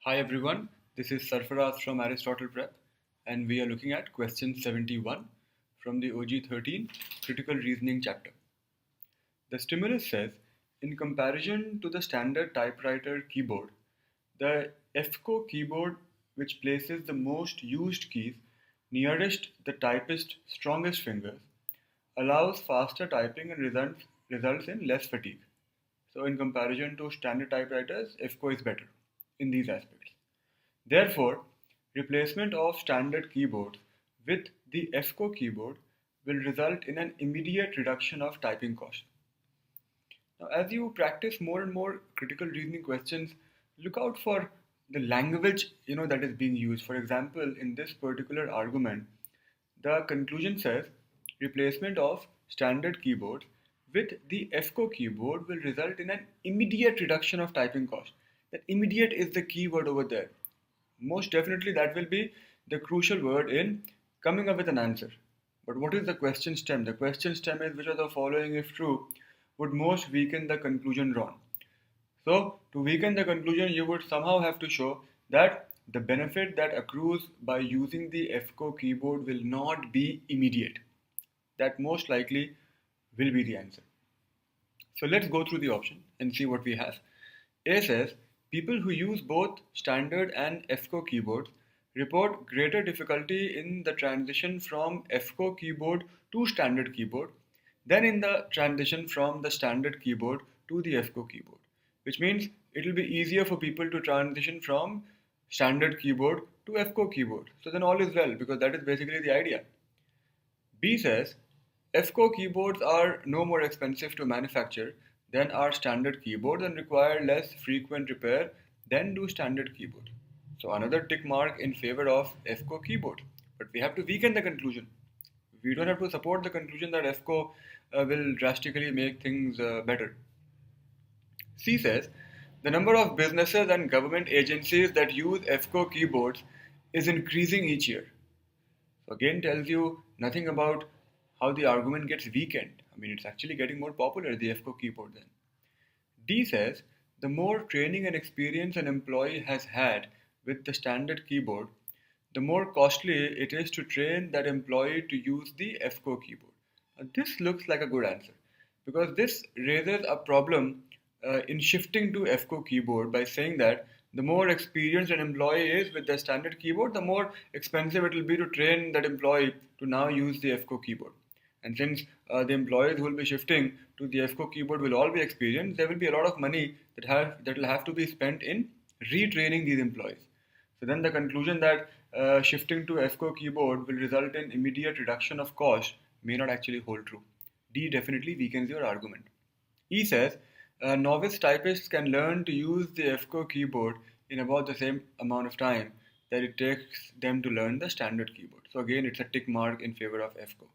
Hi everyone, this is Sarfaraz from Aristotle Prep, and we are looking at question 71 from the OG13 Critical Reasoning chapter. The stimulus says, in comparison to the standard typewriter keyboard, the FCO keyboard, which places the most used keys nearest the typist's strongest fingers, allows faster typing and results in less fatigue. So, in comparison to standard typewriters, FCO is better in these aspects. Therefore, replacement of standard keyboards with the FCO keyboard will result in an immediate reduction of typing cost. Now, as you practice more and more critical reasoning questions, look out for the language that is being used. For example, in this particular argument, the conclusion says replacement of standard keyboard with the FCO keyboard will result in an immediate reduction of typing cost. That immediate is the key word over there. Most definitely that will be the crucial word in coming up with an answer. But what is the question stem? The question stem is which of the following, if true, would most weaken the conclusion drawn. So to weaken the conclusion, you would somehow have to show that the benefit that accrues by using the FCO keyboard will not be immediate. That most likely will be the answer. So let's go through the option and see what we have. A says, people who use both standard and FCO keyboards report greater difficulty in the transition from FCO keyboard to standard keyboard than in the transition from the standard keyboard to the FCO keyboard, which means it will be easier for people to transition from standard keyboard to FCO keyboard. So then all is well, because that is basically the idea. B says, FCO keyboards are no more expensive to manufacture than our standard keyboards and require less frequent repair than do standard keyboards. So another tick mark in favor of FCO keyboard. But we have to weaken the conclusion. We don't have to support the conclusion that FCO will drastically make things better. C says, the number of businesses and government agencies that use FCO keyboards is increasing each year. So again tells you nothing about how the argument gets weakened. I mean, it's actually getting more popular, the FCO keyboard then. D says, the more training and experience an employee has had with the standard keyboard, the more costly it is to train that employee to use the FCO keyboard. Now, this looks like a good answer, because this raises a problem in shifting to FCO keyboard by saying that the more experienced an employee is with the standard keyboard, the more expensive it will be to train that employee to now use the FCO keyboard. And since the employees who will be shifting to the FCO keyboard will all be experienced, there will be a lot of money that will have to be spent in retraining these employees. So then the conclusion that shifting to FCO keyboard will result in immediate reduction of cost may not actually hold true. D definitely weakens your argument. E says, novice typists can learn to use the FCO keyboard in about the same amount of time that it takes them to learn the standard keyboard. So again, it's a tick mark in favor of FCO.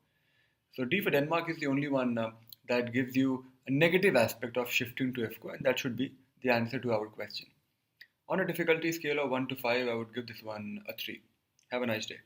So D for Denmark is the only one that gives you a negative aspect of shifting to FCO, and that should be the answer to our question. On a difficulty scale of 1 to 5, I would give this one a 3. Have a nice day.